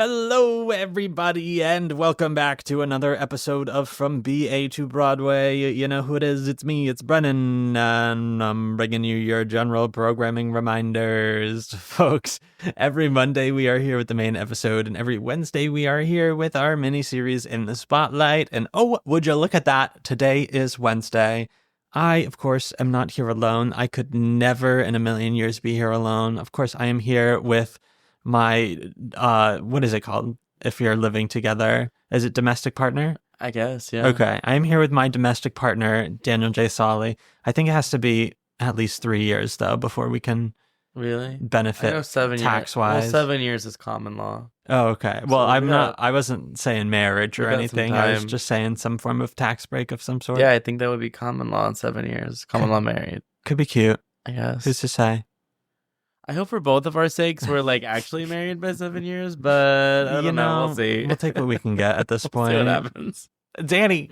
Hello, everybody, and welcome back to another episode of From BA to Broadway. You know who it is. It's me, it's Brennan, and I'm bringing you your general programming reminders. Folks, every Monday we are here with the main episode, and every Wednesday we are here with our mini-series In the Spotlight. And oh, would you look at that? Today is Wednesday. I, of course, am not here alone. I could never in a million years be here alone. Of course, I am here with my, what is it called if you're living together? Is it domestic partner? I guess, yeah. Okay. I'm here with my domestic partner, Daniel J. Solly. I think it has to be at least 3 years, though, before we can really benefit I know 7 tax-wise. Well, 7 years is common law. Oh, okay. Well, So I wasn't saying marriage or anything. I was just saying some form of tax break of some sort. Yeah, I think that would be common law in 7 years. Common law married. Could be cute. I guess. Who's to say? I hope for both of our sakes we're like actually married by 7 years, but I don't know. We'll see. We'll take what we can get at this point. See what happens. Danny,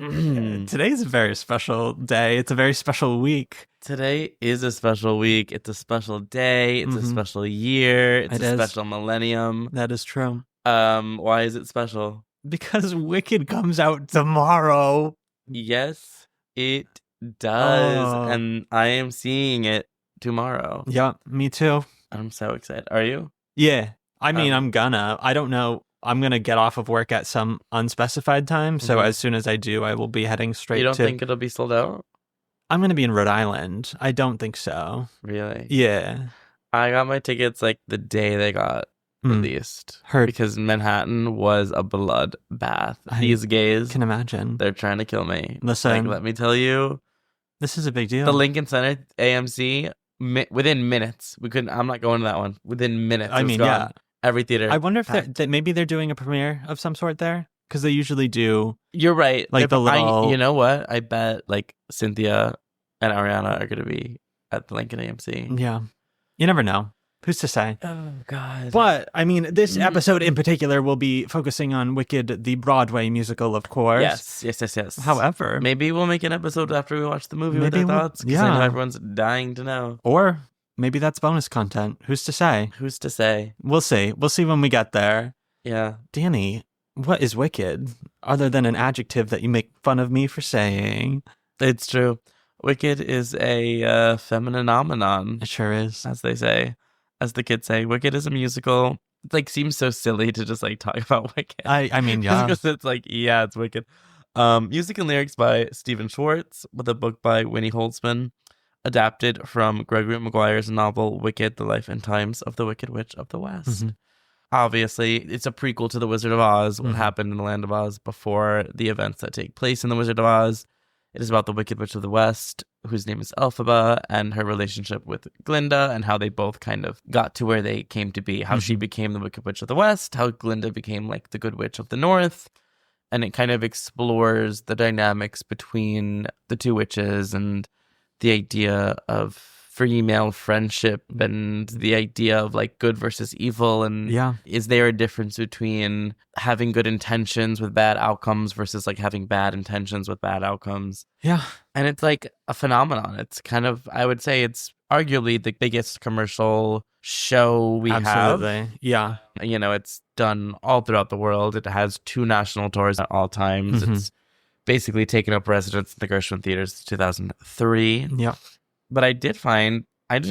today's a very special day. It's a very special week. Today is a special week. It's a special day. It's a special year. It's a special millennium. That is true. Why is it special? Because Wicked comes out tomorrow. Yes, it does. And I am seeing it tomorrow. Yeah, me too. I'm so excited. Are you? Yeah. I mean, I don't know. I'm going to get off of work at some unspecified time. So as soon as I do, I will be heading straight to... You don't think it'll be sold out? I'm going to be in Rhode Island. I don't think so. Really? Yeah. I got my tickets like the day they got released. Heard. Because Manhattan was a bloodbath. These gays... can imagine. They're trying to kill me. Listen. Like, let me tell you. This is a big deal. The Lincoln Center, AMC... within minutes, I'm not going to that one. Within minutes, I mean, yeah, every theater. I wonder if maybe they're doing a premiere of some sort there, because they usually do. You're right. Like the little. You know what? I bet like Cynthia and Ariana are going to be at the Lincoln AMC. Yeah, you never know. Who's to say? Oh, God. But, I mean, this episode in particular will be focusing on Wicked, the Broadway musical, of course. Yes. However, maybe we'll make an episode after we watch the movie with our thoughts, because I know everyone's dying to know. Or maybe that's bonus content. Who's to say? Who's to say? We'll see. We'll see when we get there. Yeah. Danny, what is Wicked, other than an adjective that you make fun of me for saying? It's true. Wicked is a femininomenon. It sure is. As they say. As the kids say, Wicked is a musical. It like seems so silly to just like talk about Wicked. I mean, yeah. Because it's like, yeah, it's Wicked. Music and lyrics by Stephen Schwartz, with a book by Winnie Holtzman, adapted from Gregory Maguire's novel Wicked, The Life and Times of the Wicked Witch of the West. Obviously, it's a prequel to The Wizard of Oz, what happened in the Land of Oz before the events that take place in The Wizard of Oz. It is about the Wicked Witch of the West, whose name is Elphaba, and her relationship with Glinda, and how they both kind of got to where they came to be. How she became the Wicked Witch of the West, how Glinda became like the Good Witch of the North. And it kind of explores the dynamics between the two witches and the idea of female friendship and the idea of like good versus evil, and is there a difference between having good intentions with bad outcomes versus like having bad intentions with bad outcomes. And it's like a phenomenon. It's kind of, I would say it's arguably the biggest commercial show we have. You know, it's done all throughout the world. It has 2 national tours at all times. It's basically taken up residence in the Gershwin Theaters since 2003. But I didn't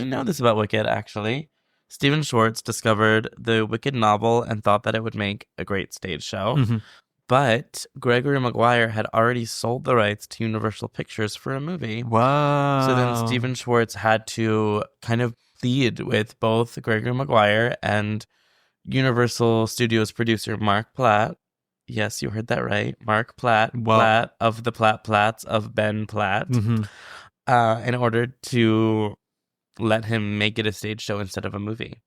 know this about Wicked, actually. Stephen Schwartz discovered the Wicked novel and thought that it would make a great stage show. But Gregory Maguire had already sold the rights to Universal Pictures for a movie. Wow. So then Stephen Schwartz had to kind of plead with both Gregory Maguire and Universal Studios producer Mark Platt. Yes, you heard that right. Mark Platt, Platt of the Platts of Ben Platt. In order to let him make it a stage show instead of a movie.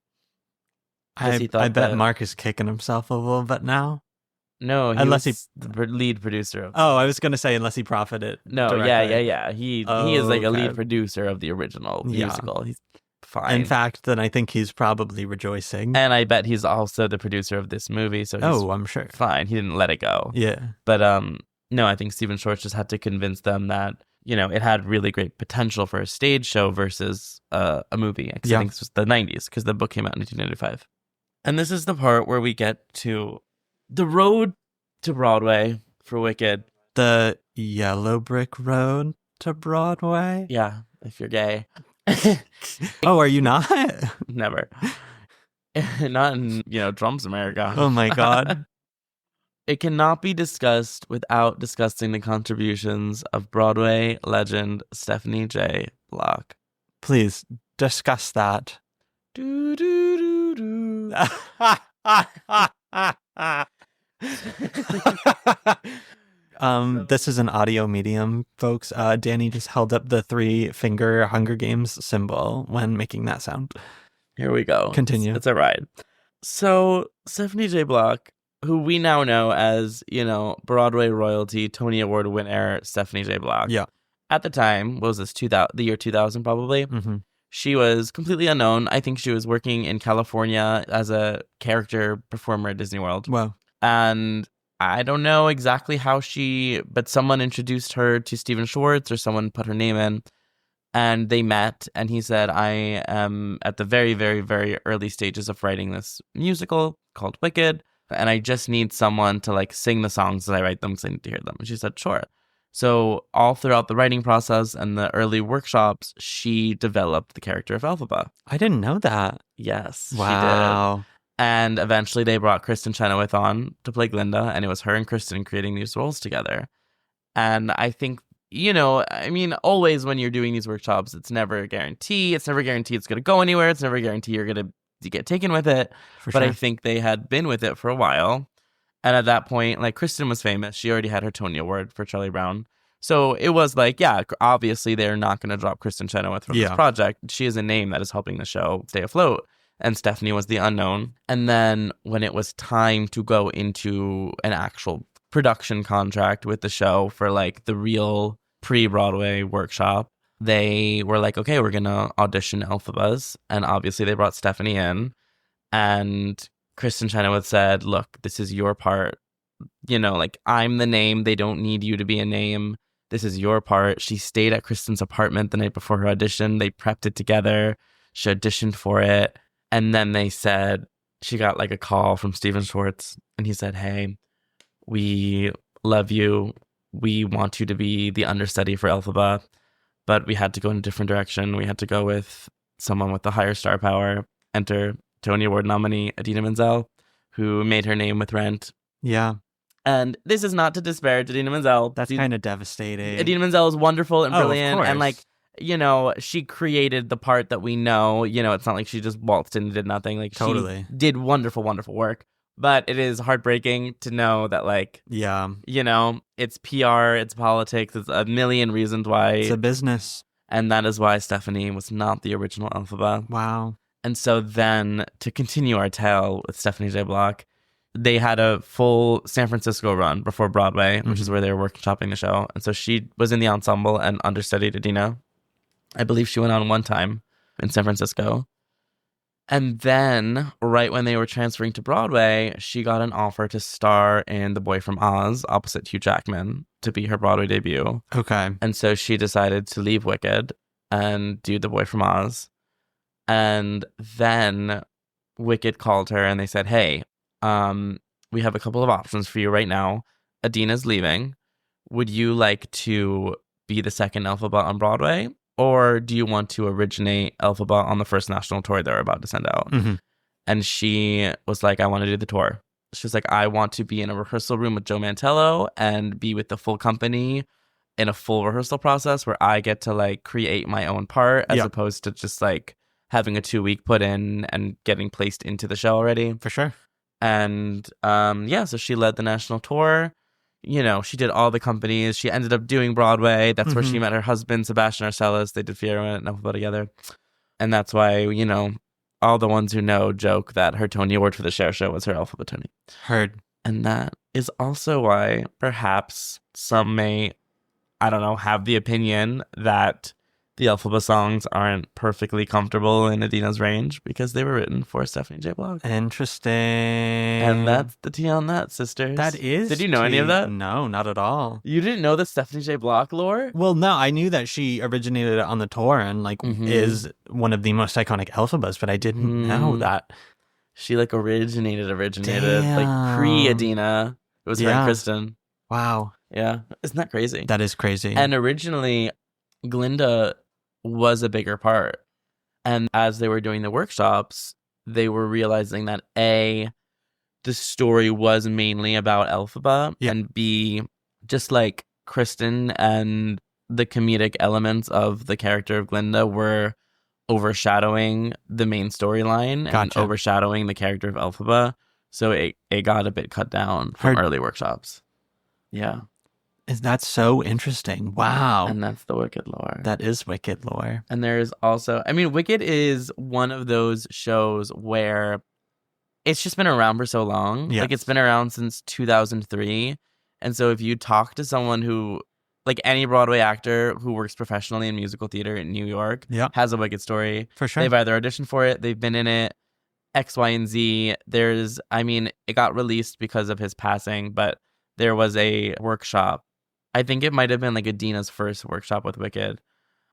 I bet Mark is kicking himself a little bit now. No, unless he's the lead producer. I was going to say unless he profited. No, directly. yeah. He is like a lead producer of the original musical. He's fine. In fact, then I think he's probably rejoicing. And I bet he's also the producer of this movie. So I'm sure. Fine. He didn't let it go. Yeah. But no, I think Stephen Schwartz just had to convince them that, you know, it had really great potential for a stage show versus a movie. I think it was the 90s, because the book came out in 1995. And this is the part where we get to the road to Broadway for Wicked. The yellow brick road to Broadway? Yeah, if you're gay. Oh, are you not? Never. Not in, Drums America. Oh my God. It cannot be discussed without discussing the contributions of Broadway legend Stephanie J. Block. Please, discuss that. Do, do, do, do. This is an audio medium, folks. Danny just held up the 3-finger Hunger Games symbol when making that sound. Here we go. Continue. It's a ride. So, Stephanie J. Block, who we now know as, Broadway royalty, Tony Award winner Stephanie J. Block. Yeah. At the time, what was this, the year 2000 probably? Mm-hmm. She was completely unknown. I think she was working in California as a character performer at Disney World. Wow. And I don't know exactly how but someone introduced her to Stephen Schwartz, or someone put her name in, and they met, and he said, I am at the very, very, very early stages of writing this musical called Wicked, and I just need someone to sing the songs that I write them because I need to hear them. And she said, sure. So all throughout the writing process and the early workshops, she developed the character of Elphaba. I didn't know that. Yes, wow. She did. And eventually they brought Kristen Chenoweth on to play Glinda, and it was her and Kristen creating these roles together. And I think, always when you're doing these workshops, it's never a guarantee. It's never guaranteed it's going to go anywhere. It's never a guarantee you're going to get taken with it. But sure. I think they had been with it for a while. And at that point, Kristen was famous. She already had her Tony Award for Charlie Brown. So it was obviously they're not going to drop Kristen Chenoweth from this project. She is a name that is helping the show stay afloat. And Stephanie was the unknown. And then when it was time to go into an actual production contract with the show for the real pre-Broadway workshop, they were okay, we're going to audition Elphabas. And obviously they brought Stephanie in. And Kristen Chenoweth said, look, this is your part. I'm the name. They don't need you to be a name. This is your part. She stayed at Kristen's apartment the night before her audition. They prepped it together. She auditioned for it. And then they said, she got a call from Stephen Schwartz. And he said, hey, we love you. We want you to be the understudy for Elphaba. But we had to go in a different direction. We had to go with someone with the higher star power. Enter Tony Award nominee Idina Menzel, who made her name with Rent. Yeah. And this is not to disparage Idina Menzel. That's kind of devastating. Idina Menzel is wonderful and brilliant. Of course. And she created the part that we know. It's not like she just waltzed in and did nothing. Totally. She did wonderful, wonderful work. But it is heartbreaking to know that, it's PR, it's politics, it's a million reasons why. It's a business. And that is why Stephanie was not the original Elphaba. Wow. And so then, to continue our tale with Stephanie J. Block, they had a full San Francisco run before Broadway, which is where they were workshopping the show. And so she was in the ensemble and understudied Idina. I believe she went on one time in San Francisco. And then, right when they were transferring to Broadway, she got an offer to star in The Boy from Oz opposite Hugh Jackman to be her Broadway debut. Okay. And so she decided to leave Wicked and do The Boy from Oz. And then Wicked called her and they said, hey, we have a couple of options for you right now. Idina's leaving. Would you like to be the second Elphaba on Broadway? Or do you want to originate Elphaba on the first national tour they're about to send out? Mm-hmm. And she was like, I want to do the tour. She was like, I want to be in a rehearsal room with Joe Mantello and be with the full company in a full rehearsal process where I get to create my own part as opposed to just having a 2-week put in and getting placed into the show already. For sure. And so she led the national tour. She did all the companies. She ended up doing Broadway. That's where she met her husband, Sebastian Arcellus. They did Fiyero and Elphaba together. And that's why, all the ones who know joke that her Tony Award for the Cher Show was her Elphaba Tony. Heard. And that is also why perhaps some may, have the opinion that the Elphaba songs aren't perfectly comfortable in Idina's range because they were written for Stephanie J. Block. Interesting. And that's the tea on that, sisters. That is. Did you know any of that? No, not at all. You didn't know the Stephanie J. Block lore? Well, no, I knew that she originated on the tour and is one of the most iconic Elphabas, but I didn't know that. She like originated like Damn. pre-Adina. It was her and Yeah. Kristen. Wow. Yeah, isn't that crazy? That is crazy. And originally, Glinda was a bigger part. And as they were doing the workshops, they were realizing that A, the story was mainly about Elphaba, Yeah. and B, just like Kristen and the comedic elements of the character of Glinda were overshadowing the main storyline and Gotcha. overshadowing the character of Elphaba. So it got a bit cut down from early workshops. Yeah. That's so interesting. Wow. And that's the Wicked lore. That is Wicked lore. And there's also, I mean, Wicked is one of those shows where it's just been around for so long. Yes. Like, it's been around since 2003. And so if you talk to someone who, like any Broadway actor who works professionally in musical theater in New York, has a Wicked story. For sure. They've either auditioned for it, they've been in it, X, Y, and Z. It got released because of his passing, but there was a workshop. I think it might have been like Adina's first workshop with Wicked.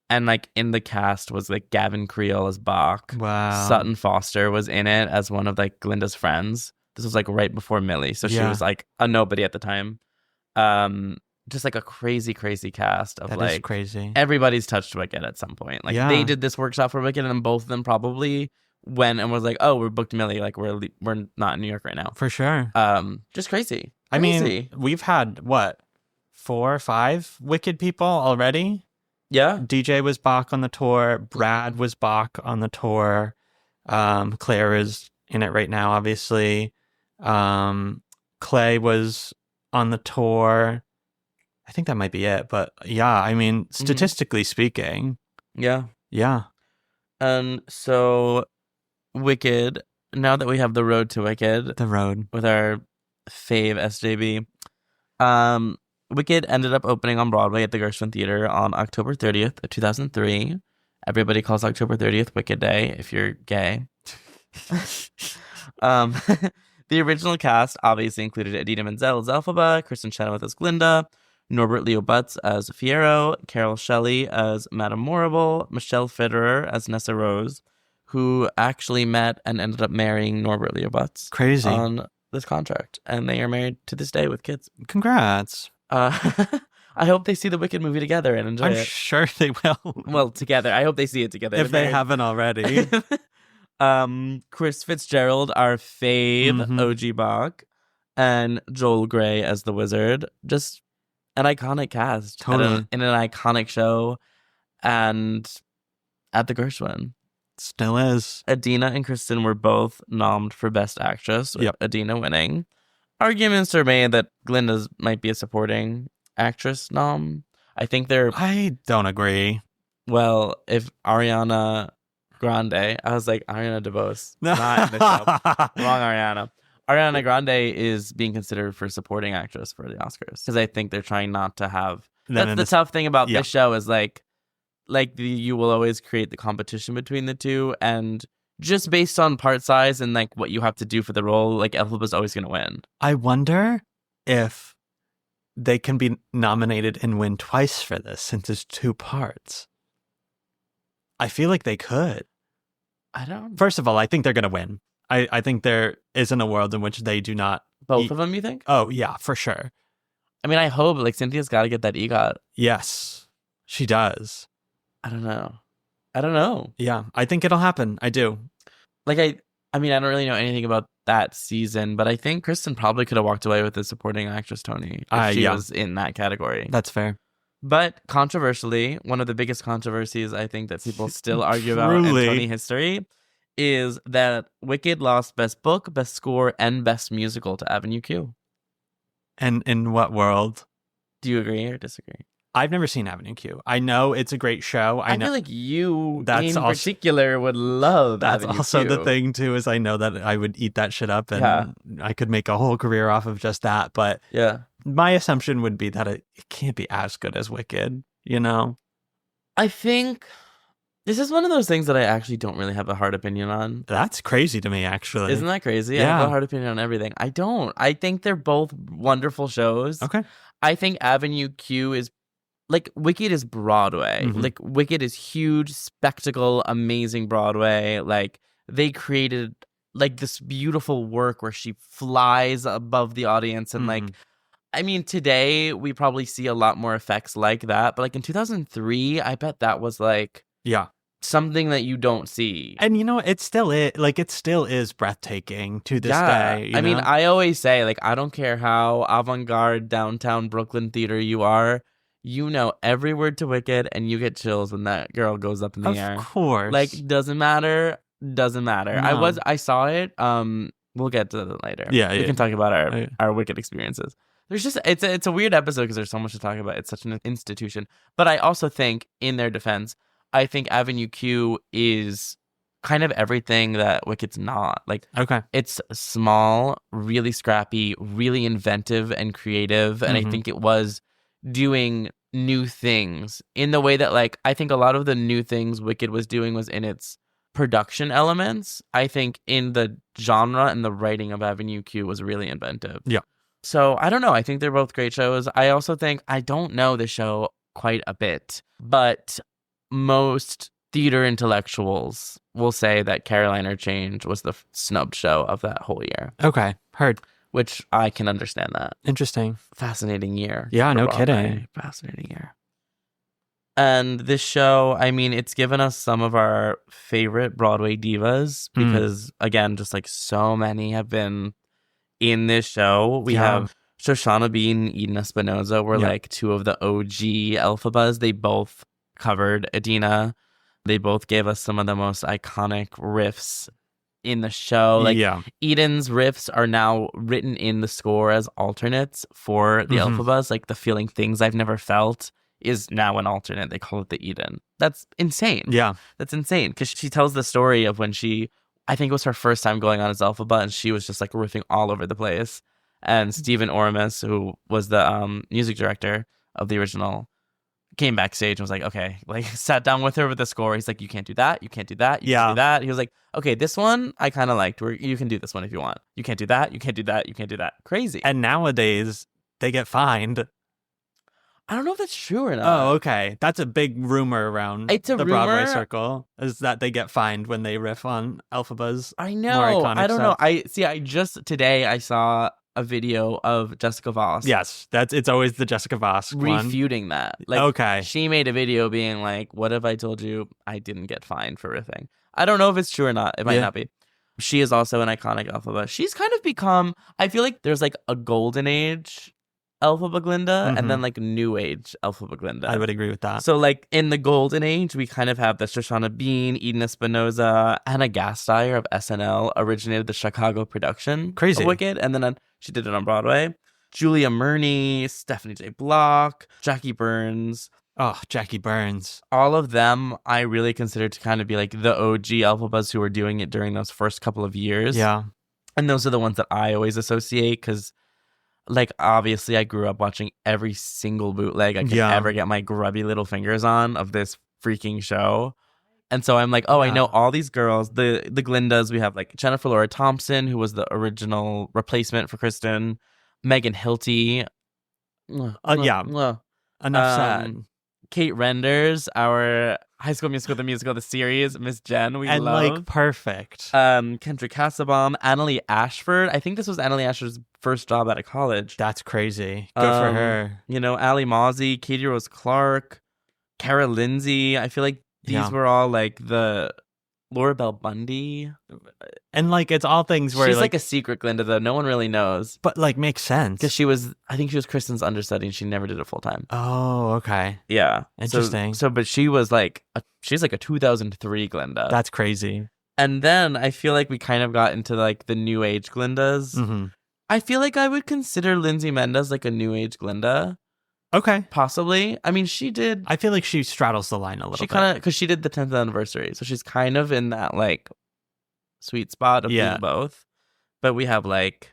And like in the cast was like Gavin Creel as Bach. Wow. Sutton Foster was in it as one of like Glinda's friends. This was like right before Millie. So she was like a nobody at the time. Just like a crazy, crazy cast of that is crazy. Everybody's touched Wicked at some point. Like they did this workshop for Wicked, and then both of them probably went and was like, "Oh, we're booked Millie. Like we're not in New York right now." For sure. Just crazy. I mean, we've had what 4 or 5 Wicked people already. Yeah. DJ was Bach on the tour. Brad was Bach on the tour. Claire is in it right now, obviously. Clay was on the tour. I think that might be it. But yeah, I mean, statistically speaking. Yeah. Yeah. And so Wicked, now that we have the road to Wicked. The road. With our fave SJB. Wicked ended up opening on Broadway at the Gershwin Theater on October 30th of 2003. Everybody calls October 30th Wicked Day if you're gay. The original cast obviously included Idina Menzel as Elphaba, Kristen Chenoweth as Glinda, Norbert Leo Butz as Fiero, Carol Shelley as Madame Morrible, Michelle Federer as Nessa Rose, who actually met and ended up marrying Norbert Leo Butz. Crazy. On this contract. And they are married to this day with kids. Congrats. I hope they see the Wicked movie together and enjoy it. I'm sure they will. Well, together. I hope they see it together. If they haven't already. Chris Fitzgerald, our fave OG Bach, and Joel Grey as the Wizard. Just an iconic cast. Totally. In an iconic show. And at the Gershwin. Still is. Idina and Kristen were both nommed for Best Actress, with Idina winning. Arguments are made that Glinda's might be a supporting actress nom. I don't agree. Well, if Ariana Grande, I was like, Ariana DeBose, not in the show. Wrong Ariana. Ariana Grande is being considered for supporting actress for the Oscars. Because I think they're trying not to have... That's the tough thing about this show is you will always create the competition between the two, and just based on part size and like what you have to do for the role, like Elphaba's always going to win. I wonder if they can be nominated and win twice for this since it's 2 parts. I feel like they could. I don't. First of all, I think they're going to win. I think there isn't a world in which they do not. Both of them, you think? Oh, yeah, for sure. I mean, I hope. Like, Cynthia's got to get that EGOT. Yes, she does. I don't know. Yeah, I think it'll happen. I do. Like, I mean, I don't really know anything about that season, but I think Kristen probably could have walked away with the supporting actress Tony if she was in that category. That's fair. But controversially, one of the biggest controversies I think that people still argue about in Tony history is that Wicked lost Best Book, Best Score, and Best Musical to Avenue Q. And in what world? Do you agree or disagree? I've never seen Avenue Q. I know it's a great show. I feel like you in particular would love That's Avenue also Q. the thing, too, is I know that I would eat that shit up and I could make a whole career off of just that. But my assumption would be that it can't be as good as Wicked, you know? I think this is one of those things that I actually don't really have a hard opinion on. That's crazy to me, actually. Isn't that crazy? Yeah. I have a hard opinion on everything. I don't. I think they're both wonderful shows. Okay. I think Avenue Q is... Like, Wicked is Broadway. Like, Wicked is huge, spectacle, amazing Broadway. Like, they created like this beautiful work where she flies above the audience and like, I mean, today we probably see a lot more effects like that, but like in 2003, I bet that was like something that you don't see. And it still is breathtaking to this day. I mean, I always say, like, I don't care how avant-garde downtown Brooklyn theater you are, every word to Wicked, and you get chills when that girl goes up in the air. Of course. Like, doesn't matter. No. I saw it. We'll get to that later. Yeah, we can talk about our Wicked experiences. There's just it's a weird episode because there's so much to talk about. It's such an institution. But I also think, in their defense, I think Avenue Q is kind of everything that Wicked's not. Like, it's small, really scrappy, really inventive and creative, and I think it was doing new things in the way that, like, I think a lot of the new things Wicked was doing was in its production elements. I think in the genre and the writing of Avenue Q was really inventive. Yeah. So I don't know. I think they're both great shows. I also think I don't know the show quite a bit, but most theater intellectuals will say that Caroline or Change was the snubbed show of that whole year. Okay, heard. Which I can understand that. Interesting. Fascinating year. Yeah, no kidding. Fascinating year. And this show, I mean, it's given us some of our favorite Broadway divas because, again, just like so many have been in this show. We have Shoshana Bean and Eden Espinosa were like two of the OG Elphabas. They both covered Adina. They both gave us some of the most iconic riffs in the show. Like, Eden's riffs are now written in the score as alternates for the Elphabas. Like, the Feeling Things I've Never Felt is now an alternate. They call it the Eden. That's insane. Yeah. That's insane. Because she tells the story of when I think it was her first time going on as Elphaba, and she was just like riffing all over the place. And Stephen Oramus, who was the music director of the original, came backstage and was like, okay, like sat down with her with the score. He's like, you can't do that. You can't do that. You can't do that. He was like, okay, this one I kind of liked. You can do this one if you want. You can't do that. You can't do that. You can't do that. Crazy. And nowadays they get fined. I don't know if that's true or not. Oh, okay. That's a big rumor around Broadway circle, is that they get fined when they riff on Elphaba's I know. I don't know. I just today I saw a video of Jessica Voss. Yes, it's always the Jessica Voss refuting that. Like, okay. She made a video being like, what if I told you I didn't get fined for riffing? I don't know if it's true or not. It might not be. She is also an iconic Elphaba. She's kind of become, I feel like there's like a golden age Elphaba Glinda and then like new age Elphaba Glinda. I would agree with that. So like in the golden age, we kind of have the Shoshana Bean, Eden Espinosa, Anna Gasteyer of SNL originated the Chicago production of Wicked, and then she did it on Broadway. Julia Murney, Stephanie J. Block, Jackie Burns. Oh, Jackie Burns. All of them I really consider to kind of be like the OG Elphabas who were doing it during those first couple of years. Yeah. And those are the ones that I always associate because, like, obviously I grew up watching every single bootleg I could ever get my grubby little fingers on of this freaking show. And so I'm like, I know all these girls, the Glindas. We have like Jennifer Laura Thompson, who was the original replacement for Kristen. Megan Hilty. Enough said. Kate Renders, our High School Musical, the series, Miss Jen, we love. And like perfect. Kendra Cassabaum, Annalie Ashford. I think this was Annalie Ashford's first job out of college. That's crazy. Good for her. You know, Ali Mozzie, Katie Rose Clark, Cara Lindsay. I feel like these were all like the Laura Bell Bundy. And like it's all things where she's like a secret Glinda though. No one really knows. But like makes sense. Because I think she was Kristen's understudy and she never did it full time. Oh, okay. Yeah. Interesting. But she was like, she's like a 2003 Glinda. That's crazy. And then I feel like we kind of got into like the new age Glindas. Mm-hmm. I feel like I would consider Lindsay Mendez like a new age Glinda. Okay. Possibly. I mean, she did. I feel like she straddles the line a little bit. She kind of, because she did the 10th anniversary. So she's kind of in that like sweet spot of doing both. But we have like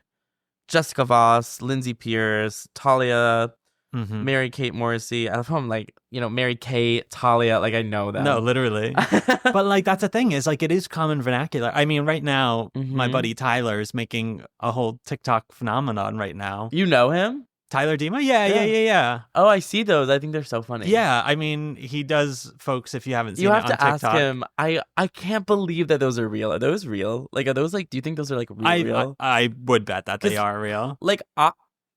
Jessica Voss, Lindsay Pierce, Talia, Mary Kate Morrissey. I love how I'm like, Mary Kate, Talia, like I know them. No, literally. But like that's the thing is like it is common vernacular. I mean, right now, my buddy Tyler is making a whole TikTok phenomenon right now. You know him? Tyler Dima? Yeah. Oh, I see those. I think they're so funny. Yeah, I mean, he does, folks, if you haven't seen You it have on to ask TikTok. him. I can't believe that those are real. Are those real? Like, are those like? Do you think those are like real? I would bet that they 'Cause, are real. Like,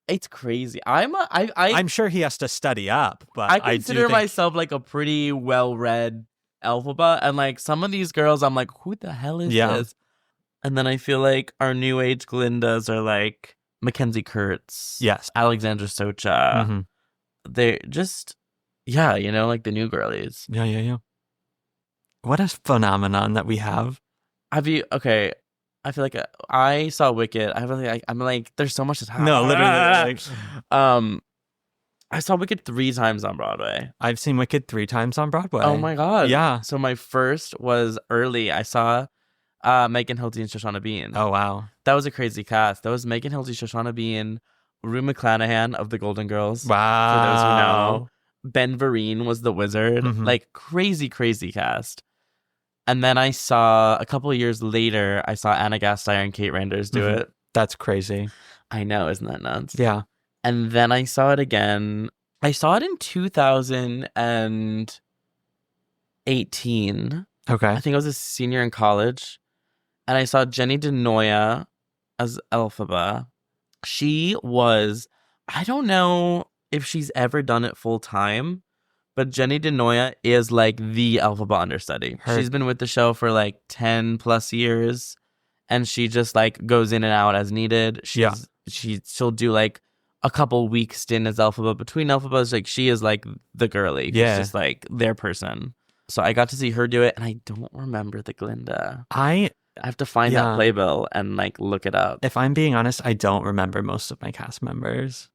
it's crazy. I'm sure he has to study up, but I I do consider think myself like a pretty well-read alphabet, and like some of these girls, I'm like, who the hell is this? And then I feel like our new age Glindas are like Mackenzie Kurtz, yes, Alexandra Socha. Mm-hmm. They're just, yeah, like the new girlies. Yeah. What a phenomenon that we have. Okay, I feel like I saw Wicked. I'm like, there's so much to talk. No, literally. I saw Wicked 3 times on Broadway. I've seen Wicked 3 times on Broadway. Oh my God. Yeah. So my first was early. I saw Megan Hilty and Shoshana Bean. Oh, wow. That was a crazy cast. That was Megan Hilty, Shoshana Bean, Rue McClanahan of the Golden Girls. Wow. For those who know. Ben Vereen was the wizard. Mm-hmm. Like, crazy cast. And then I saw, a couple of years later, I saw Anna Gasteyer and Kate Randers do it. That's crazy. I know, isn't that nuts? Yeah. And then I saw it again. I saw it in 2018. Okay. I think I was a senior in college. And I saw Jenny DeNoia as Elphaba. She was, I don't know if she's ever done it full time, but Jenny DeNoia is like the Elphaba understudy. She's been with the show for like 10 plus years, and she just like goes in and out as needed. She'll do like a couple weeks stint as Elphaba between Elphabas. Like, she is like the girly. Yeah. She's just like their person. So I got to see her do it, and I don't remember the Glinda. I have to find that playbill and like look it up. If I'm being honest, I don't remember most of my cast members.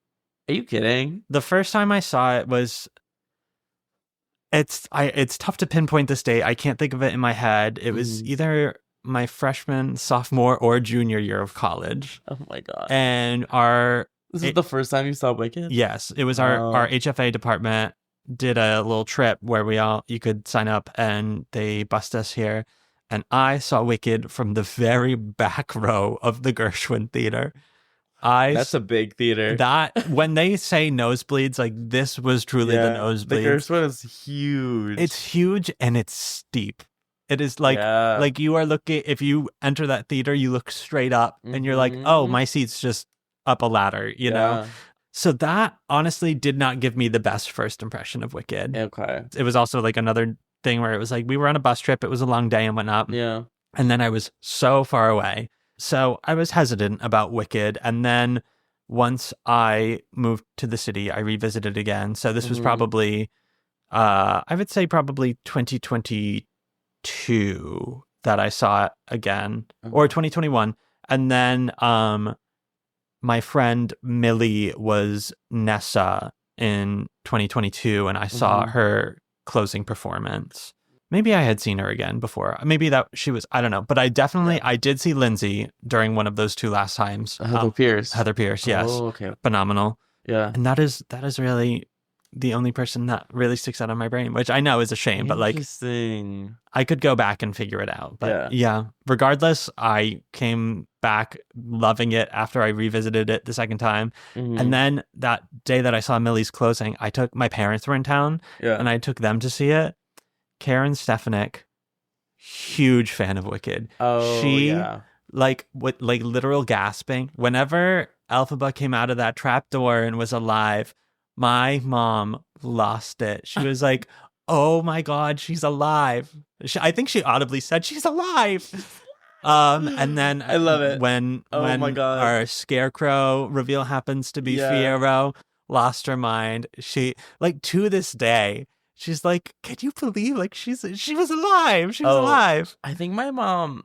Are you kidding? The first time I saw it was, it's tough to pinpoint this date. I can't think of it in my head. It was either my freshman, sophomore, or junior year of college. Oh my God. And this is the first time you saw Wicked? Yes. It was our HFA department did a little trip where you could sign up, and they bussed us here. And I saw Wicked from the very back row of the Gershwin Theater. That's a big theater. That, when they say nosebleeds, like, this was truly the nosebleeds. The Gershwin is huge. It's huge, and it's steep. It is like you are looking, if you enter that theater, you look straight up, and you're like, oh, my seat's just up a ladder, you know? So that honestly did not give me the best first impression of Wicked. Okay. It was also like another thing where it was like, we were on a bus trip, it was a long day and whatnot. Yeah. And then I was so far away. So I was hesitant about Wicked. And then once I moved to the city, I revisited again. So this was probably, I would say probably 2022 that I saw it again, or 2021. And then my friend Millie was Nessa in 2022, and I saw her closing performance. Maybe I had seen her again before. Maybe that she was, I don't know. But I did see Lindsay during one of those 2 last times. Heather Pierce, yes. Oh, okay. Phenomenal. Yeah. And that is really the only person that really sticks out on my brain, which I know is a shame, but like, I could go back and figure it out. But yeah, regardless, I came back loving it after I revisited it the second time. And then that day that I saw Millie's closing, my parents were in town, and I took them to see it. Karen Stefanik, huge fan of Wicked. Oh, she like literal gasping whenever Elphaba came out of that trapdoor and was alive. My mom lost it. She was like, oh my God, she's alive. I think she audibly said she's alive. And then I love it. When my God, our scarecrow reveal happens to be Fiyero, lost her mind. She, like, to this day, she's like, can you believe, like, she was alive. She was alive. I think my mom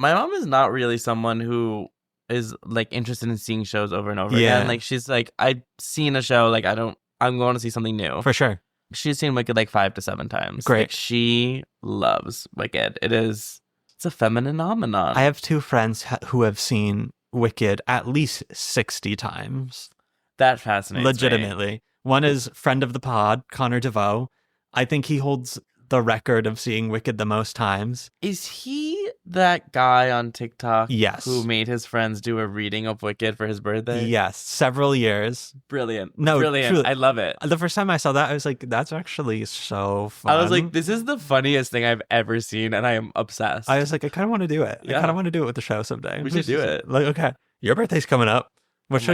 is not really someone who is like interested in seeing shows over and over again. Like, she's like, I've seen a show, like, I'm going to see something new. For sure. She's seen Wicked like 5 to 7 times. Great. Like, she loves Wicked. It's a feminine phenomenon. I have 2 friends who have seen Wicked at least 60 times. That fascinates me. Legitimately. One is friend of the pod, Connor DeVoe. I think he holds the record of seeing Wicked the most times. Is he that guy on TikTok Yes. who made his friends do a reading of Wicked for his birthday? Yes, several years. Brilliant. No, Brilliant. truly. I love it. The first time I saw that, I was like, that's actually so fun. I was like, this is the funniest thing I've ever seen, and I am obsessed. I was like, I kind of want to do it. Yeah. I kind of want to do it with the show someday. We should do it. Like, okay, your birthday's coming up. What show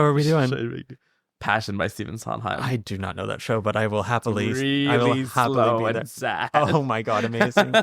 are we doing? Passion by Stephen Sondheim. I do not know that show, but I will happily. Really I will happily slow be there. and sad. Oh my god, amazing.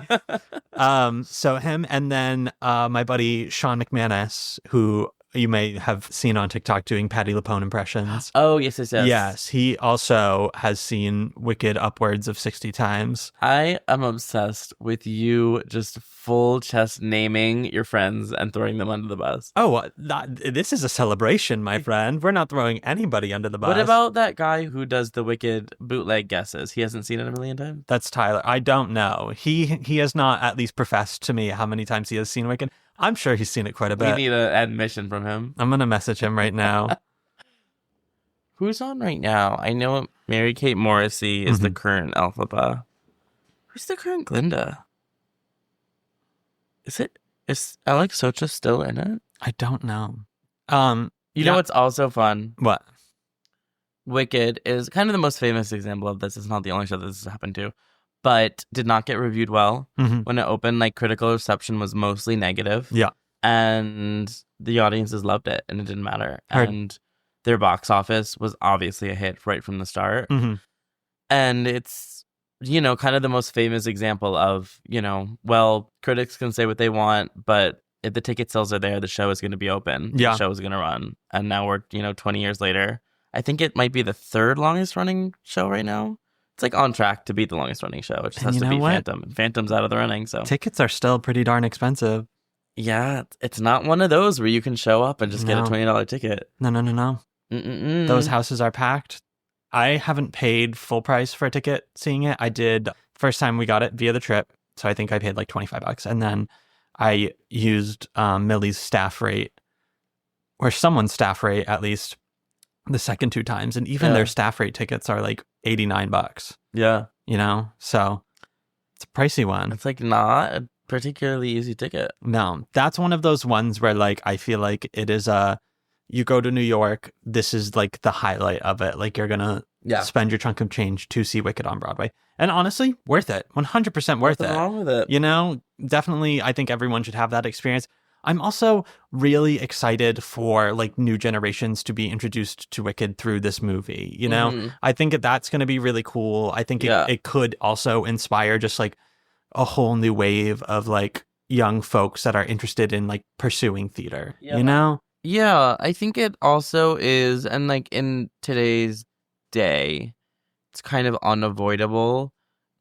So him, and then my buddy Sean McManus, who you may have seen on TikTok doing Patti LuPone impressions. Oh, yes. Yes, he also has seen Wicked upwards of 60 times. I am obsessed with you just full chest naming your friends and throwing them under the bus. Oh, this is a celebration, my friend. We're not throwing anybody under the bus. What about that guy who does the Wicked bootleg guesses? He hasn't seen it a million times? That's Tyler. I don't know. He has not at least professed to me how many times he has seen Wicked. I'm sure he's seen it quite a bit. We need an admission from him. I'm going to message him right now. Who's on right now? I know Mary-Kate Morrissey is the current Elphaba. Who's the current Glinda? Is Alex Socha still in it? I don't know. You know what's also fun? What? Wicked is kind of the most famous example of this. It's not the only show that this has happened to, but did not get reviewed well. When it opened, like, critical reception was mostly negative. Yeah. And the audiences loved it, and it didn't matter. Heard. And their box office was obviously a hit right from the start. And it's, you know, kind of the most famous example of, you know, well, critics can say what they want, but if the ticket sales are there, the show is going to be open. Yeah. The show is going to run. And now we're, 20 years later. I think it might be the third longest running show right now. It's like on track to beat the longest running show. It just has to beat Phantom. And Phantom's out of the running, so. Tickets are still pretty darn expensive. Yeah, it's not one of those where you can show up and just get a $20 ticket. No. Those houses are packed. I haven't paid full price for a ticket seeing it. I did first time we got it via the trip. So I think I paid like $25. And then I used Millie's staff rate, or someone's staff rate at least, the second two times. And even their staff rate tickets are like $89. Yeah. So it's a pricey one. It's like not a particularly easy ticket. No, that's one of those ones where like I feel like it is you go to New York, this is like the highlight of it. Like you're gonna spend your chunk of change to see Wicked on Broadway. And honestly, worth it. 100% worth it. What's wrong with it? Definitely I think everyone should have that experience. I'm also really excited for like new generations to be introduced to Wicked through this movie. I think that's going to be really cool. I think it could also inspire just like a whole new wave of like young folks that are interested in like pursuing theater, Yeah, I think it also is, and like in today's day, it's kind of unavoidable,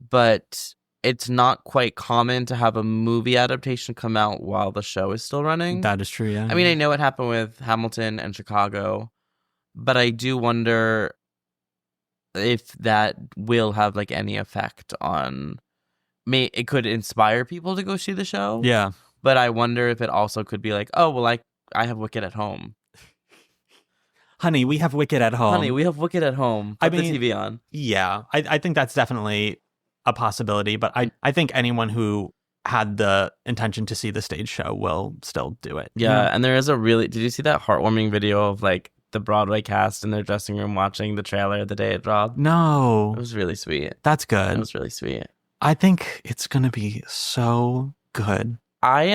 but it's not quite common to have a movie adaptation come out while the show is still running. That is true, yeah. I mean, I know it happened with Hamilton and Chicago, but I do wonder if that will have like any effect on... It could inspire people to go see the show. Yeah. But I wonder if it also could be like, oh, well, I have Wicked at home. Honey, we have Wicked at home. Honey, we have Wicked at home. Put the TV on. Yeah, I think that's definitely a possibility, but I think anyone who had the intention to see the stage show will still do it. Yeah, and there is did you see that heartwarming video of like the Broadway cast in their dressing room watching the trailer the day it dropped? No. It was really sweet. That's good. It was really sweet. I think it's going to be so good. I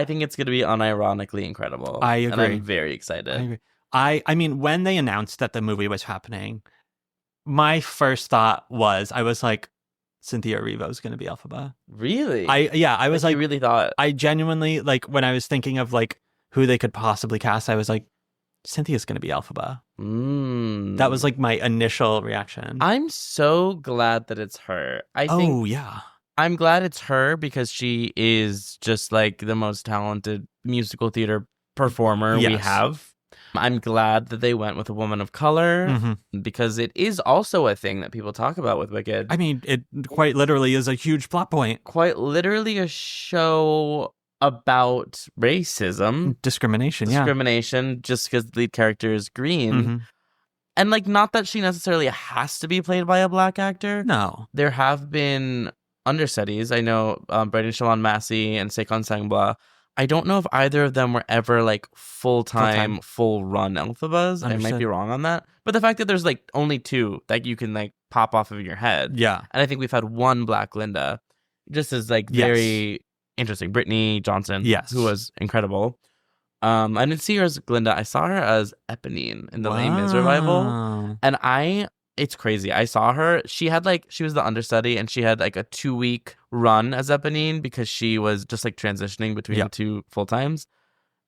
think it's going to be unironically incredible. I agree. And I'm very excited. I agree. I mean, when they announced that the movie was happening, my first thought was, I was like, Cynthia Erivo is going to be Elphaba. Really? I was like, you really thought? I genuinely, like, when I was thinking of like who they could possibly cast, I was like, Cynthia's going to be Elphaba. That was like my initial reaction. I'm so glad that it's her. I'm glad it's her because she is just like the most talented musical theater performer we have. I'm glad that they went with a woman of color because it is also a thing that people talk about with Wicked. I mean, it quite literally is a huge plot point. Quite literally a show about racism. Discrimination, just because the lead character is green. And like, not that she necessarily has to be played by a black actor. No. There have been understudies. I know Brennan Shalon Massey and Sekon Sangbla. I don't know if either of them were ever like full-time, full-run Elphabas. I might be wrong on that. But the fact that there's like only 2 that you can like pop off of your head. Yeah. And I think we've had 1 black Linda. Just is like very interesting. Brittany Johnson, who was incredible. I didn't see her as Glinda. I saw her as Eponine in the Les Mis revival. And it's crazy. I saw her. She was the understudy, and she had like a 2-week run as Eponine because she was just like transitioning between the 2 full times.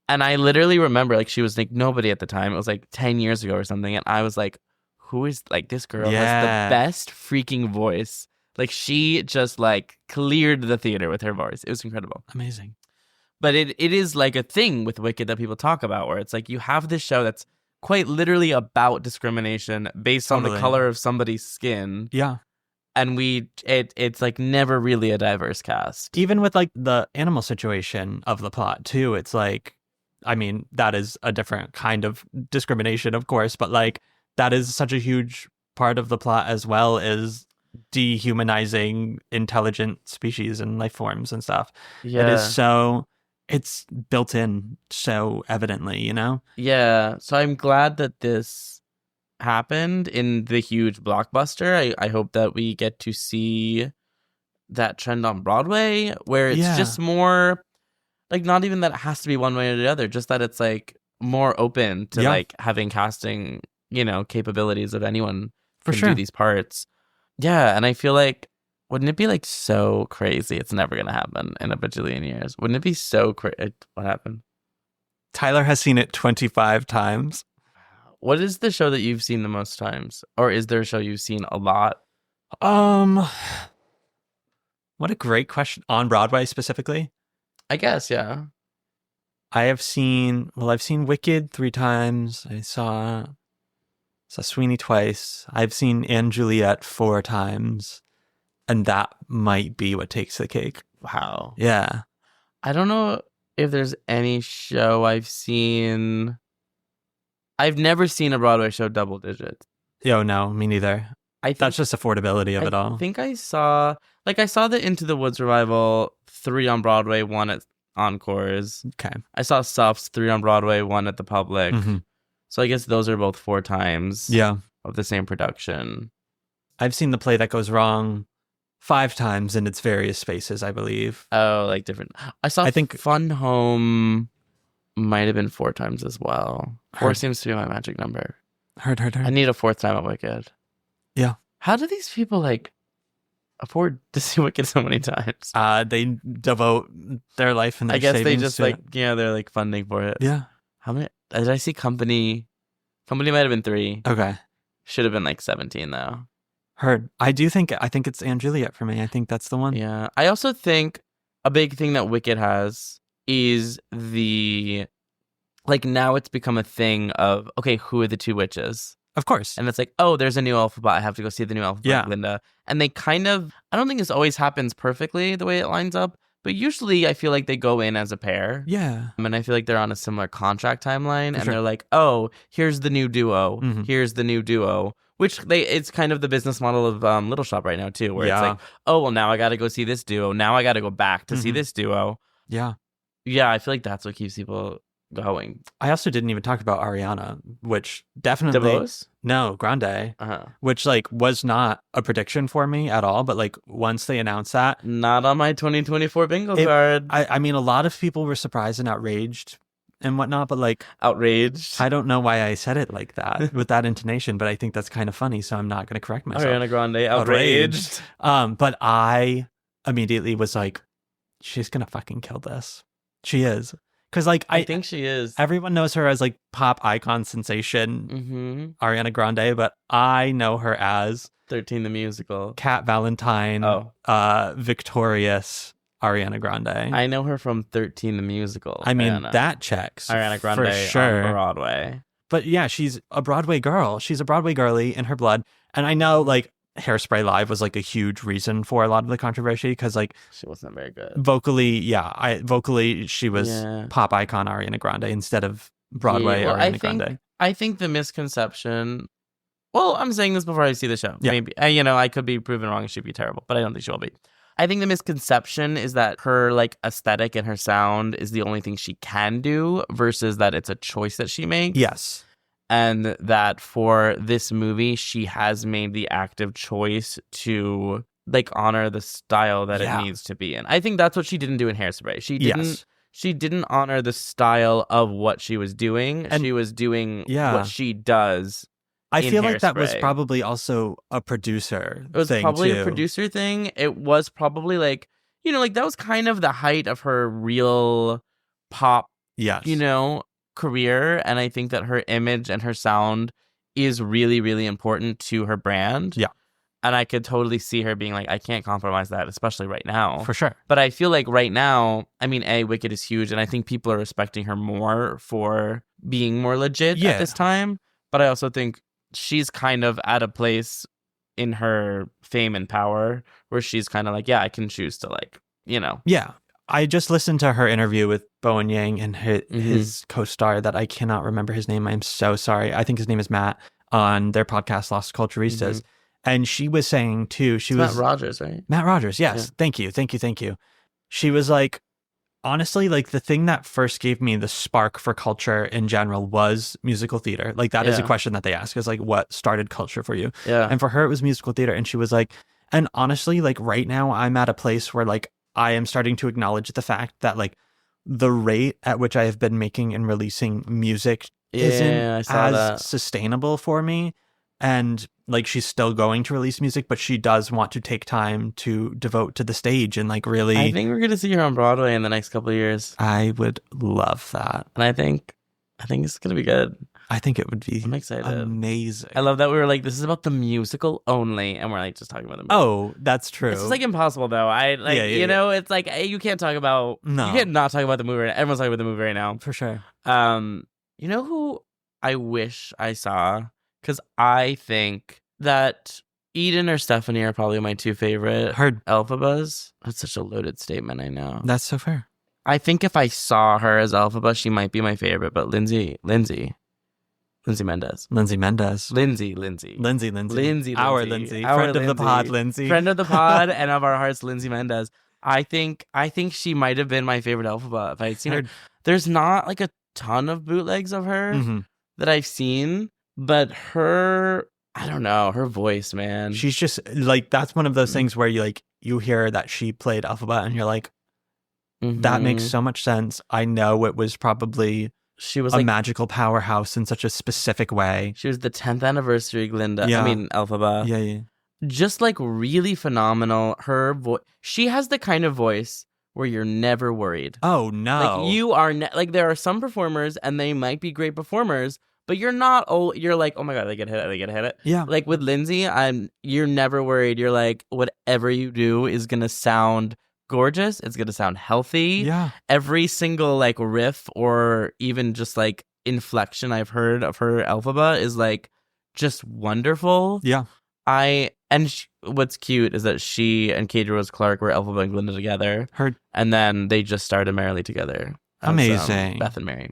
And I literally remember like she was like nobody at the time. It was like 10 years ago or something. And I was like, who is like this girl has the best freaking voice. Like she just like cleared the theater with her voice. It was incredible. Amazing. But it is like a thing with Wicked that people talk about where it's like you have this show that's quite literally about discrimination based on the color of somebody's skin. Yeah. And it's like never really a diverse cast. Even with like the animal situation of the plot too, it's like, I mean, that is a different kind of discrimination, of course, but like that is such a huge part of the plot as well, is dehumanizing intelligent species and life forms and stuff. Yeah. It is so, it's built in so evidently, you know? Yeah. So I'm glad that this happened in the huge blockbuster. I hope that we get to see that trend on Broadway where it's just more like, not even that it has to be one way or the other, just that it's like more open to like having casting, you know, capabilities of anyone can do these parts. Yeah. And I feel like, wouldn't it be like so crazy? It's never going to happen in a bajillion years. Wouldn't it be so crazy? What happened? Tyler has seen it 25 times. What is the show that you've seen the most times? Or is there a show you've seen a lot? What a great question. On Broadway specifically? I guess, yeah. I've seen Wicked 3 times. I saw Sweeney twice. I've seen Anne Juliet 4 times. And that might be what takes the cake. Wow. Yeah. I don't know if there's any show I've seen. I've never seen a Broadway show double digits. Yo, no, me neither. That's just affordability of it all. I think I saw the Into the Woods revival, 3 on Broadway, 1 at Encores. Okay. I saw Suffs, 3 on Broadway, 1 at the Public. Mm-hmm. So I guess those are both 4 times. Yeah. Of the same production. I've seen The Play That Goes Wrong 5 times in its various spaces, I believe. Oh, like different. I think Fun Home might have been 4 times as well. 4 seems to be my magic number. Heard. I need a 4th time at Wicked. Yeah. How do these people like afford to see Wicked so many times? They devote their life and their savings. I guess they just they're like funding for it. Yeah. How many did I see? Company might have been 3. Okay. Should have been like 17 though. Heard. I think it's Anne Juliet for me. I think that's the one. Yeah. I also think a big thing that Wicked has is now it's become a thing of, okay, who are the 2 witches? Of course. And it's like, oh, there's a new alphabet. I have to go see the new alphabet, yeah. Linda. And they kind of, I don't think this always happens perfectly the way it lines up, but usually I feel like they go in as a pair. Yeah. And I feel like they're on a similar contract timeline. And they're like, oh, here's the new duo. Mm-hmm. Here's the new duo. Which it's kind of the business model of Little Shop right now, too, where it's like, oh, well, now I got to go see this duo. Now I got to go back to see this duo. Yeah. Yeah, I feel like that's what keeps people going. I also didn't even talk about Ariana, which definitely... DeVos? No, Grande. Which, was not a prediction for me at all, but, once they announced that... Not on my 2024 bingo card. I mean, a lot of people were surprised and outraged and whatnot, but, outraged? I don't know why I said it like that, with that intonation, but I think that's kind of funny, so I'm not going to correct myself. Ariana Grande, outraged. But I immediately was like, she's going to fucking kill this. She is. Because, I think she is. Everyone knows her as, pop icon sensation, Ariana Grande, but I know her as... 13 the Musical. Cat Valentine, victorious Ariana Grande. I know her from 13 the Musical. I mean, that checks. Ariana Grande for sure. On Broadway. But yeah, she's a Broadway girl. She's a Broadway girly in her blood. And I know, Hairspray Live was, a huge reason for a lot of the controversy, because, she wasn't very good. Vocally, she was pop icon Ariana Grande instead of Broadway Ariana Grande. I think the misconception Well, I'm saying this before I see the show. Yeah. Maybe I could be proven wrong and she'd be terrible, but I don't think she will be. I think the misconception is that her like aesthetic and her sound is the only thing she can do versus that it's a choice that she makes. Yes. And that for this movie, she has made the active choice to like honor the style that it needs to be in. I think that's what she didn't do in Hairspray. She didn't honor the style of what she was doing. And she was doing what she does. I feel like Hairspray. that was probably also a producer thing. It was probably too. a producer thing. It was probably like, like that was kind of the height of her real pop, career. And I think that her image and her sound is really, really important to her brand. Yeah. And I could totally see her being like, I can't compromise that, especially right now. For sure. But I feel like right now, I mean, Wicked is huge. And I think people are respecting her more for being more legit at this time. But I also think she's kind of at a place in her fame and power where she's kind of like, I can choose to like, Yeah. I just listened to her interview with Bowen Yang and his co-star that I cannot remember his name. I'm so sorry. I think his name is Matt on their podcast, Lost Culturistas. And she was saying too, it's Matt Rogers, right? Matt Rogers. Yes. Yeah. Thank you. She was like, honestly, like the thing that first gave me the spark for culture in general was musical theater. Like that is a question that they ask is like, what started culture for you? Yeah. And for her, it was musical theater. And she was like, and honestly, like right now I'm at a place where like I am starting to acknowledge the fact that like the rate at which I have been making and releasing music isn't as sustainable for me. And like she's still going to release music, but she does want to take time to devote to the stage and like really. I think we're going to see her on Broadway in the next couple of years. I would love that. And I think it's going to be good. I think it would be I'm excited. Amazing. I love that we were like, this is about the musical only. And we're like, just talking about the movie. Oh, that's true. It's just like impossible though. It's like, you can't talk about, you can't not talk about the movie. Everyone's talking about the movie right now. For sure. You know who I wish I saw? Because I think that Eden or Stephanie are probably my two favorite Elphabas. That's such a loaded statement, I know. That's so fair. I think if I saw her as Elphaba, she might be my favorite. But Lindsay Mendez. Our Lindsay. Friend of the pod, Lindsay. Friend of the pod and of our hearts, Lindsay Mendez. I think she might have been my favorite Elphaba if I had seen her. There's not like a ton of bootlegs of her that I've seen. But her, I don't know, her voice, man. She's just like, that's one of those things where you hear that she played Elphaba and you're like, that makes so much sense. I know it was probably she was a magical powerhouse in such a specific way. She was the 10th anniversary Glinda. Yeah. I mean, Elphaba. Yeah. Just like really phenomenal. Her voice, she has the kind of voice where you're never worried. Oh, no. Like you are, like there are some performers and they might be great performers, but you're not, you're like, oh my God, they get hit it. Yeah. Like with Lindsay, you're never worried. You're like, whatever you do is going to sound gorgeous. It's going to sound healthy. Yeah. Every single like riff or even just like inflection I've heard of her Elphaba is like just wonderful. Yeah. What's cute is that she and Kadri Rose Clark were Elphaba and Glinda together. And then they just started Merrily together. Amazing. Beth and Mary.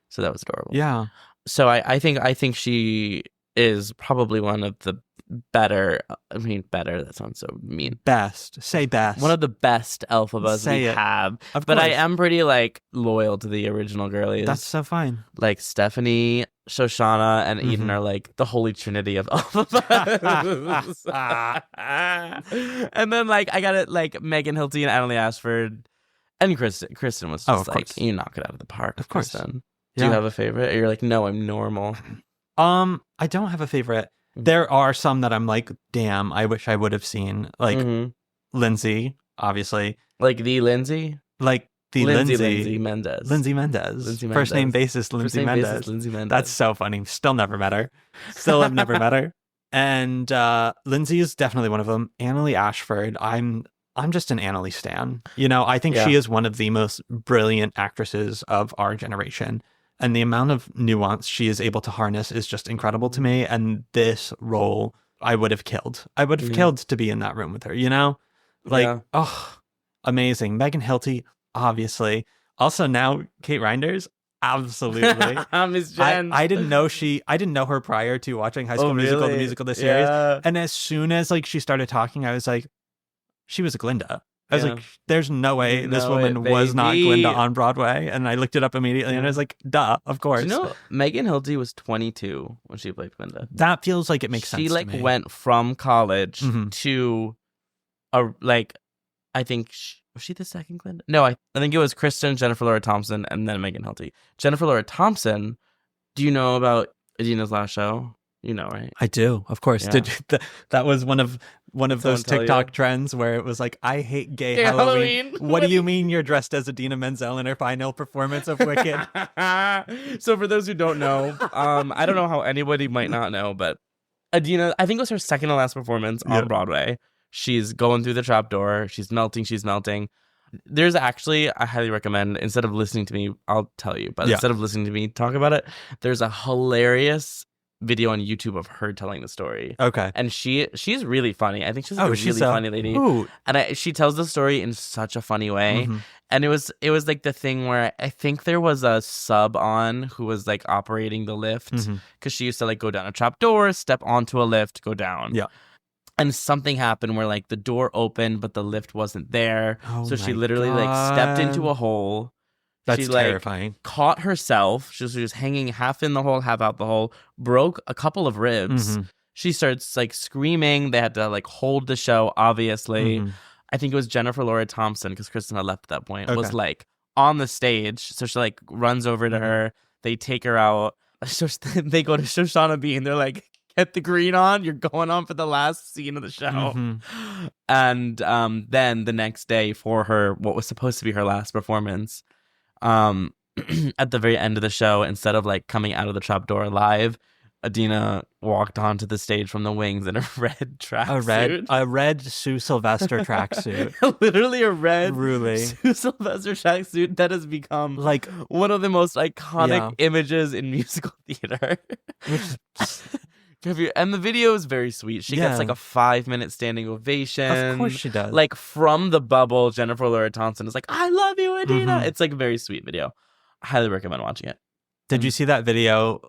So that was adorable. Yeah. So I think she is probably one of the better. I mean, better. That sounds so mean. Best. Say best. One of the best Elphabas we have. But I am pretty like loyal to the original girlies. That's so fine. Like Stephanie, Shoshana, and Eden are like the holy trinity of Elphabas. And then like I got it like Megan Hilty and Annalie Ashford and Kristen. Kristen was just like, you knock it out of the park. Of course. Kristen. Do you have a favorite? Or you're like, no, I'm normal. I don't have a favorite. There are some that I'm like, damn, I wish I would have seen. Like Lindsay, obviously. Like the Lindsay? Like the Lindsay Mendez. Lindsay Mendez. First name basis Lindsay Mendez. That's so funny. Still never met her. Still have never met her. And Lindsay is definitely one of them. Annalie Ashford, I'm just an Annalie stan. I think she is one of the most brilliant actresses of our generation. And the amount of nuance she is able to harness is just incredible to me. And this role, I would have killed. I would have killed to be in that room with her, oh, amazing. Megan Hilty, obviously. Also now, Kate Reinders, Absolutely. Miss Jen. I didn't know her prior to watching High School Musical, the really? musical, the series. Yeah. And as soon as like she started talking, I was like, she was Glinda. I was Yeah. like, there's no way You this know woman it, was not baby. Glinda on Broadway. And I looked it up immediately and I was like, duh, of course. Do you know Megan Hilty was 22 when she played Glinda? That feels like it makes sense. She like to me. went from college Mhm. to I think was she the second Glinda? No, I think it was Kristen, Jennifer Laura Thompson, and then Megan Hilty. Jennifer Laura Thompson. Do you know about Adina's last show? You know, right? I do, of course. Yeah. Did you, that was one of those tell TikTok you? trends where it was like, I hate gay Gay Halloween. Halloween. What do you mean you're dressed as Idina Menzel in her final performance of Wicked? So for those who don't know, I don't know how anybody might not know, but Adina, I think it was her second to last performance on Broadway. She's going through the trapdoor. She's melting. There's actually, I highly recommend, instead of listening to me, I'll tell you, but instead of listening to me talk about it, there's a hilarious video on YouTube of her telling the story. Okay. And she's really funny. I think she's a really funny lady. Ooh. And she tells the story in such a funny way. Mm-hmm. And it was like the thing where I think there was a sub on who was like operating the lift because she used to like go down a trap door, step onto a lift, go down. Yeah. And something happened where like the door opened, but the lift wasn't there. Oh so she my literally like stepped into God. a hole. That's She like terrifying. caught herself. She was just hanging half in the hole, half out the hole, broke a couple of ribs. Mhm. She starts like screaming. They had to like hold the show, obviously. Mhm. I think it was Jennifer Laura Thompson, because Kristen had left at that point, was Okay. like on the stage. So she like runs over to her. They take her out. So they go to Shoshana Bean. They're like, get the green on. You're going on for the last scene of the show. Mhm. And then the next day for her, what was supposed to be her last performance, at the very end of the show, instead of like coming out of the trapdoor alive, Adina walked onto the stage from the wings in a red tracksuit. A red Sue Sylvester tracksuit. Literally a red Truly. Sue Sylvester tracksuit that has become Like, one of the most iconic Yeah. images in musical theater. And the video is very sweet. She gets like a 5-minute standing ovation. of course she does. Like from the bubble, Jennifer Laura Thompson is like, I love you, Adina. Mhm. It's like a very sweet video. I highly recommend watching it. Did you see that video?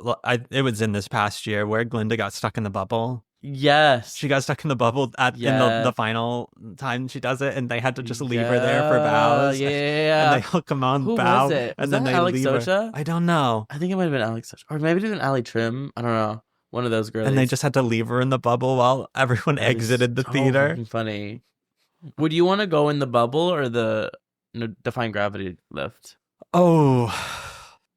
It was in this past year where Glinda got stuck in the bubble. Yes. She got stuck in the bubble in the final time she does it, and they had to just leave her there for bows. Yeah. And they hook them on Who bow. was it? And Was then that they Alex leave her. Socha? I don't know. I think it might have been Alex Socha. Or maybe even Ali Trim. I don't know. One of those girls. And they just had to leave her in the bubble while everyone exited the theater. Funny. Would you want to go in the bubble or the Defying Gravity lift? Oh,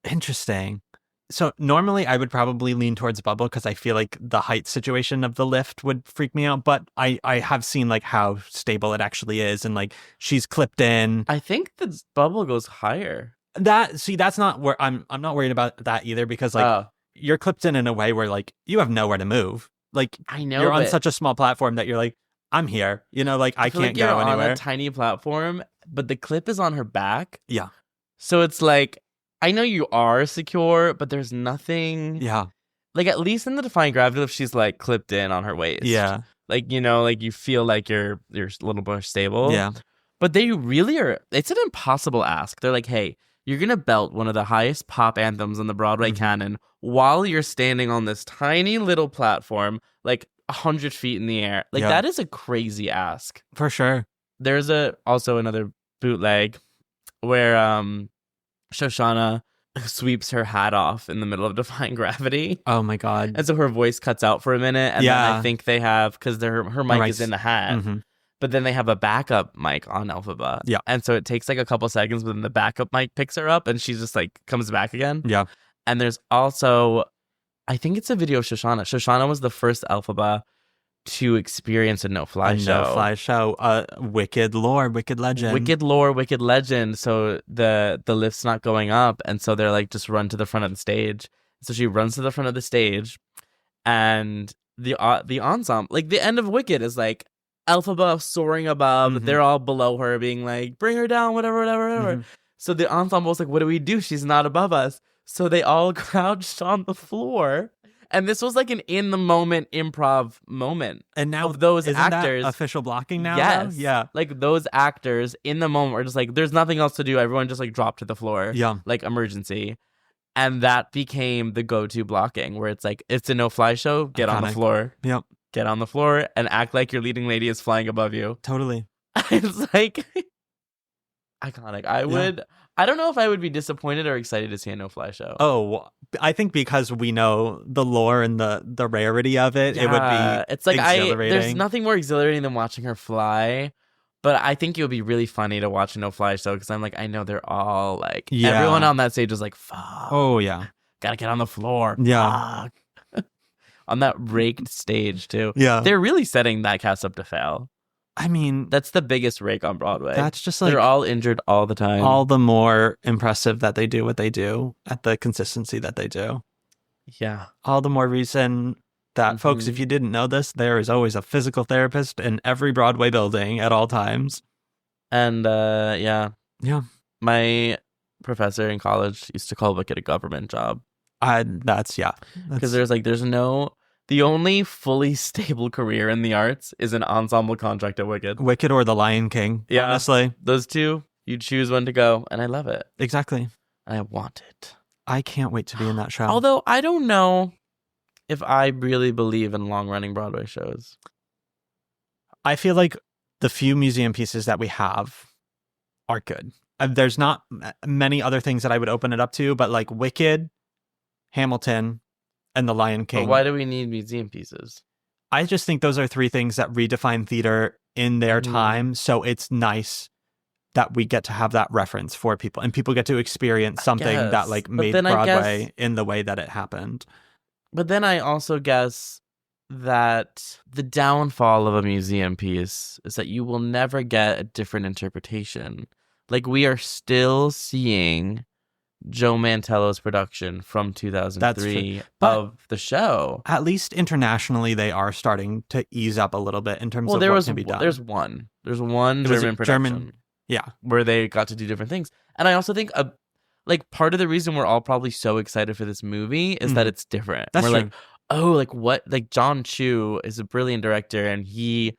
interesting. So normally I would probably lean towards bubble because I feel like the height situation of the lift would freak me out. But I have seen like how stable it actually is, and like she's clipped in. I think the bubble goes higher. That's not where I'm not worried about that either, because like you're clipped in a way where like you have nowhere to move. Like I know you're on such a small platform that you're like, I'm here. You know, like I feel can't like you're go anywhere. on a tiny platform, but the clip is on her back. Yeah. So it's like, I know you are secure, but there's nothing. Yeah. Like at least in the Defying Gravity lift, she's like clipped in on her waist. Yeah. Like, you know, like you feel like you're a little more stable. Yeah. But they really are. It's an impossible ask. They're like, hey, you're going to belt one of the highest pop anthems on the Broadway canon while you're standing on this tiny little platform, like 100 feet in the air. Like that is a crazy ask. For sure. There's also another bootleg where Shoshana sweeps her hat off in the middle of Defying Gravity. Oh my God. And so her voice cuts out for a minute. And then I think they have, because her mic is in the hat. Mm-hmm. But then they have a backup mic on Elphaba. Yeah. And so it takes like a couple seconds, but then the backup mic picks her up and she just like comes back again. Yeah. And there's also, I think it's a video of Shoshana. Shoshana was the first Elphaba to experience a no-fly show. No-fly show. Wicked lore, wicked legend. Wicked lore, wicked legend. So the lift's not going up. And so they're like, just run to the front of the stage. So she runs to the front of the stage. And the ensemble, like the end of Wicked is like, Elphaba soaring above. Mm-hmm. They're all below her being like, bring her down, whatever. Mm-hmm. So the ensemble's like, what do we do? She's not above us. So they all crouched on the floor. And this was like an in the moment improv moment. And now of those isn't actors. That official blocking now? Yes. Though? Yeah. Like those actors in the moment were just like, there's nothing else to do. Everyone just like dropped to the floor. Yeah. Like emergency. And that became the go-to blocking, where it's like, it's a no-fly show, get on the Iconic. floor. Yep. Get on the floor and act like your leading lady is flying above you. Totally. It's like iconic. I don't know if I would be disappointed or excited to see a no-fly show. Oh, I think because we know the lore and the rarity of it, it would be it's like exhilarating. there's nothing more exhilarating than watching her fly. But I think it would be really funny to watch a no-fly show because I'm like, I know they're all like, everyone on that stage is like, fuck. Oh, yeah. Gotta get on the floor. Yeah. Fuck. On that raked stage, too. Yeah. They're really setting that cast up to fail. I mean, That's the biggest rake on Broadway. that's just like They're all injured all the time. all the more impressive that they do what they do at the consistency that they do. Yeah. All the more reason that, folks, if you didn't know this, there is always a physical therapist in every Broadway building at all times. And yeah. Yeah. My professor in college used to call Wicked a government job. Because Because the only fully stable career in the arts is an ensemble contract at Wicked. Wicked or The Lion King, Yeah. honestly. Those two, you choose when to go, and I love it. Exactly. And I want it. I can't wait to be in that show. Although I don't know if I really believe in long-running Broadway shows. I feel like the few museum pieces that we have are good. There's not many other things that I would open it up to, but like Wicked, Hamilton, and The Lion King. But why do we need museum pieces? I just think those are three things that redefine theater in their time. So it's nice that we get to have that reference for people, and people get to experience something that like made Broadway in the way that it happened. But then I also guess that the downfall of a museum piece is that you will never get a different interpretation. Like, we are still seeing Joe Mantello's production from 2003 of the show. At least internationally, they are starting to ease up a little bit in terms of what can be done. There's one German production. Yeah. Where they got to do different things. And I also think part of the reason we're all probably so excited for this movie is that it's different. That's we're true. like, oh, like what? Like, John Chu is a brilliant director, and he's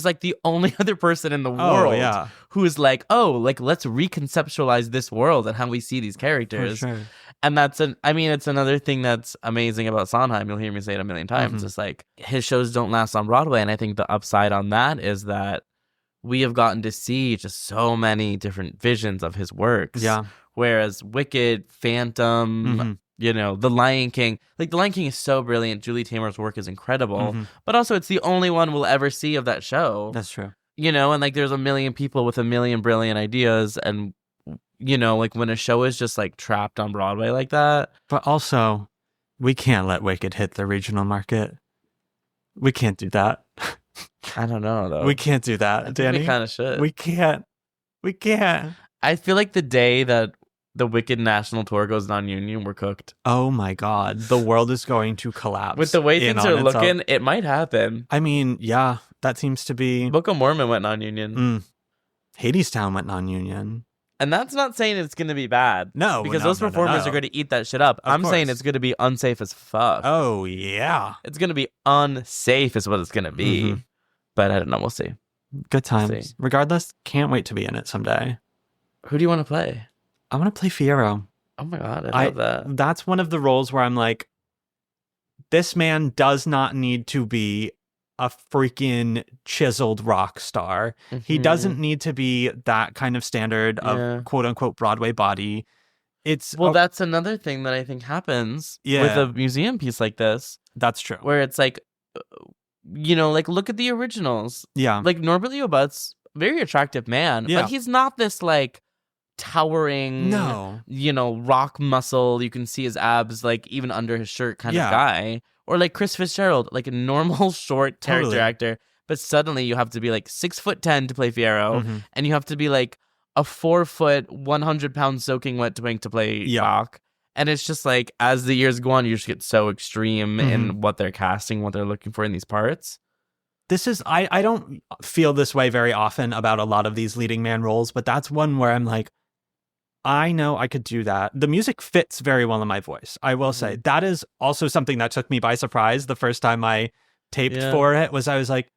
like the only other person in the world who is like, oh, like, let's reconceptualize this world and how we see these characters. For sure. And it's another thing that's amazing about Sondheim. You'll hear me say it a million times. It's like, his shows don't last on Broadway. And I think the upside on that is that we have gotten to see just so many different visions of his works. Yeah. Whereas Wicked, Phantom, The Lion King. Like, The Lion King is so brilliant. Julie Taymor's work is incredible. But also, it's the only one we'll ever see of that show. That's true. And like, there's a million people with a million brilliant ideas. And, like, when a show is just like trapped on Broadway like that. But also, we can't let Wicked hit the regional market. We can't do that. I don't know, though. We can't do that, Danny. We kind of should. We can't. I feel like the day that the Wicked national tour goes non-union, we're cooked. Oh my God. The world is going to collapse. With the way things are looking, it might happen. I mean, yeah, that seems to be... Book of Mormon went non-union. Hadestown went non-union. And that's not saying it's going to be bad. No. Because those performers are going to eat that shit up. I'm saying it's going to be unsafe as fuck. Oh, yeah. It's going to be unsafe is what it's going to be. But I don't know. We'll see. Good times. Regardless, can't wait to be in it someday. Who do you want to play? I want to play Fiyero. Oh my God, I love that. That's one of the roles where I'm like, this man does not need to be a freaking chiseled rock star. He doesn't need to be that kind of standard of quote unquote Broadway body. That's another thing that I think happens with a museum piece like this. That's true. Where it's like, like, look at the originals. Yeah. Like, Norbert Liobut's very attractive man, but he's not this like towering, rock muscle. You can see his abs like even under his shirt kind of guy. Or like Chris Fitzgerald, like a normal short character actor, but suddenly you have to be like 6'10" to play Fiyero, and you have to be like a 4 foot, 100-pound soaking wet twink to play Bach. And it's just like, as the years go on, you just get so extreme in what they're casting, what they're looking for in these parts. This is, I don't feel this way very often about a lot of these leading man roles, but that's one where I'm like, I know I could do that. The music fits very well in my voice, I will say. That is also something that took me by surprise the first time I taped for it, I was like,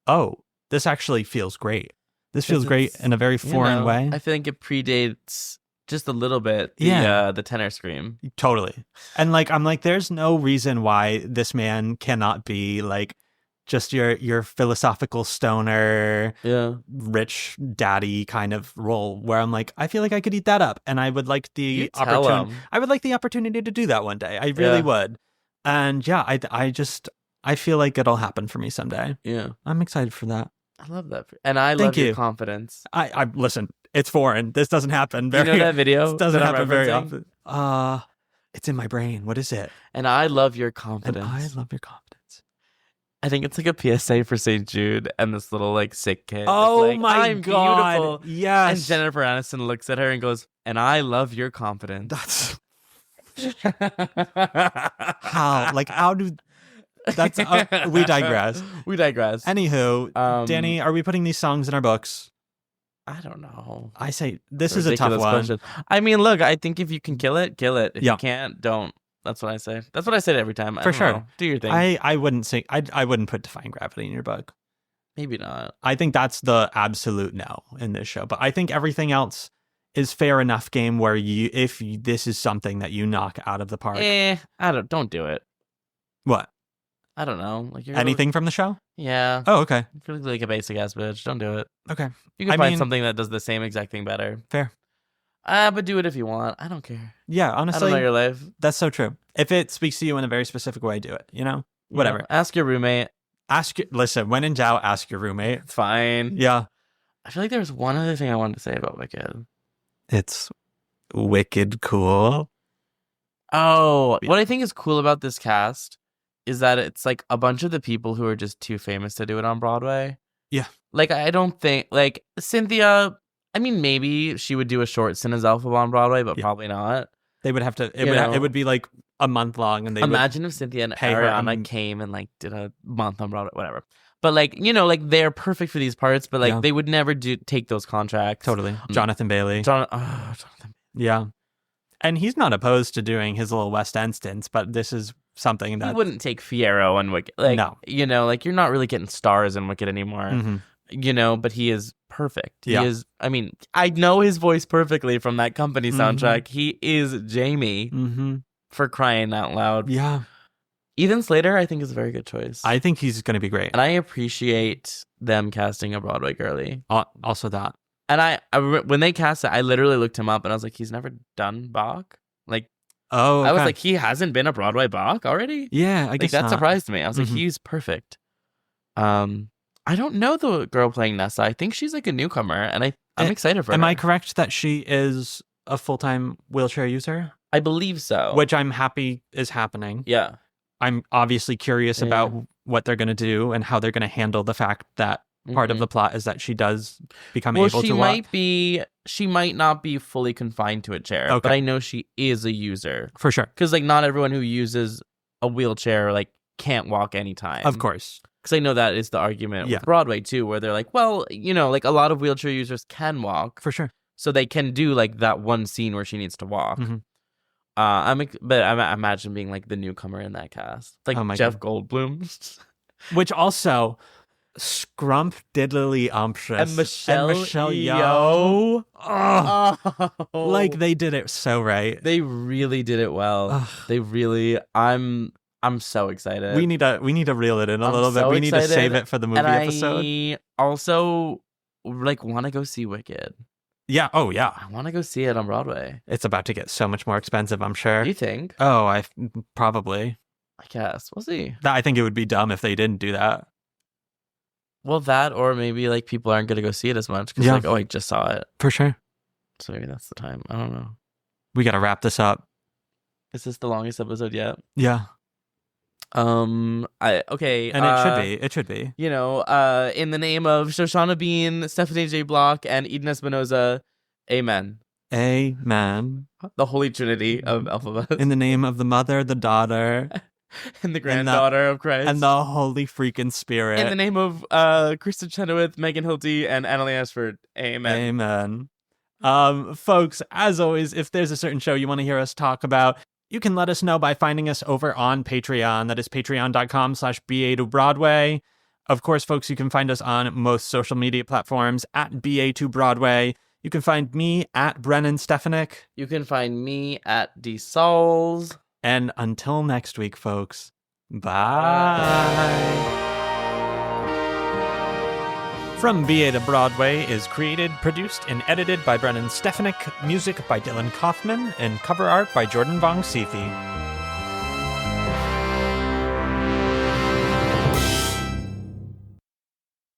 oh, this actually feels great. This feels great in a very foreign way. I think it predates just a little bit. The tenor scream. Totally. And like, I'm like, there's no reason why this man cannot be like just your philosophical stoner, rich daddy kind of role where I'm like, I feel like I could eat that up, and I would like the opportunity. I would like the opportunity to do that one day. I really would. And yeah, I feel like it'll happen for me someday. Yeah, I'm excited for that. I love that, and I love your confidence. I listen. It's foreign. This doesn't happen very. You know that video? This doesn't happen very often. It's in my brain. What is it? And I love your confidence. And I love your confidence. I think it's like a PSA for St. Jude and this little like sick kid. Oh like, my I'm God. Beautiful. Yes. And Jennifer Aniston looks at her and goes, and I love your confidence. That's how do that's we digress. Anywho, Danny, are we putting these songs in our books? I don't know. I say this is a tough one. Question. I mean, look, I think if you can kill it, kill it. If you can't, don't. That's what I say. That's what I say every time. For sure. Do your thing. I wouldn't say I wouldn't put Defying Gravity in your book. Maybe not. I think that's the absolute no in this show. But I think everything else is fair enough game where if this is something that you knock out of the park. Don't do it. What? I don't know. Like anything from the show? Yeah. Oh, okay. I feel like a basic ass bitch. Don't do it. Okay. You can find something that does the same exact thing better. Fair. But do it if you want. I don't care. Yeah, honestly. I don't know your life. That's so true. If it speaks to you in a very specific way, do it. Whatever. Yeah. Ask your roommate. Listen, when in doubt, ask your roommate. It's fine. Yeah. I feel like there's one other thing I wanted to say about Wicked. It's wicked cool. Oh, what I think is cool about this cast is that it's like a bunch of the people who are just too famous to do it on Broadway. Yeah. Like, I don't think, like, Cynthia, I mean, maybe she would do a short stint as Elphaba on Broadway, but probably not. They would have to, it would be like a month long. And they imagine if Cynthia and Ariana came and like did a month on Broadway, whatever. But like, like they're perfect for these parts, but like they would never take those contracts. Totally. Jonathan Bailey. Jonathan. Yeah. And he's not opposed to doing his little West End stints, but this is something that... He wouldn't take Fiyero and Wicked. Like, no. Like you're not really getting stars in Wicked anymore. Mm-hmm. But he is perfect. He is, I mean, I know his voice perfectly from that Company soundtrack. He is Jamie for crying out loud. Yeah. Ethan Slater, I think, is a very good choice. I think he's going to be great. And I appreciate them casting a Broadway girly. Also that. And I when they cast it, I literally looked him up and I was like, he's never done Bach? Like, okay. I was like, he hasn't been a Broadway Bach already? Yeah, I guess that surprised me. I was like, he's perfect. I don't know the girl playing Nessa. I think she's like a newcomer, and I'm excited for her. Am I correct that she is a full-time wheelchair user? I believe so. Which I'm happy is happening. Yeah. I'm obviously curious about what they're going to do and how they're going to handle the fact that part of the plot is that she does become able to walk. She might not be fully confined to a chair, but I know she is a user. For sure. Because like not everyone who uses a wheelchair like can't walk anytime. Of course. Because I know that is the argument with Broadway too, where they're like, well, like a lot of wheelchair users can walk. For sure. So they can do like that one scene where she needs to walk. I imagine being like the newcomer in that cast, like Jeff Goldblum, which also Scrump Diddly Umptious and Michelle Yeoh. Like they did it so right. They really did it well. They really. I'm so excited. We need to reel it in a little bit. We need to save it for the movie episode. I also like want to go see Wicked. Yeah. Oh, yeah. I want to go see it on Broadway. It's about to get so much more expensive, I'm sure. You think? Oh, probably. I guess. We'll see. I think it would be dumb if they didn't do that. Well, that or maybe like people aren't going to go see it as much because like, oh, I just saw it. For sure. So maybe that's the time. I don't know. We got to wrap this up. Is this the longest episode yet? Yeah. Okay. And it should be. In the name of Shoshana Bean, Stephanie J. Block, and Eden Espinoza, amen. Amen. The Holy Trinity of Alphabet. In the name of the Mother, the Daughter, and the Granddaughter of Christ. And the Holy freaking Spirit. In the name of Kristen Chenoweth, Megan Hilty, and Annalie Ashford, amen. Amen. Folks, as always, if there's a certain show you want to hear us talk about, you can let us know by finding us over on Patreon. That is patreon.com/BA2Broadway. Of course, folks, you can find us on most social media platforms at BA2Broadway. You can find me at Brennan Stefanik. You can find me at DSouls. And until next week, folks, bye. From BA to Broadway is created, produced, and edited by Brennan Stefanik, music by Dylan Kaufman, and cover art by Jordan Vongsithi.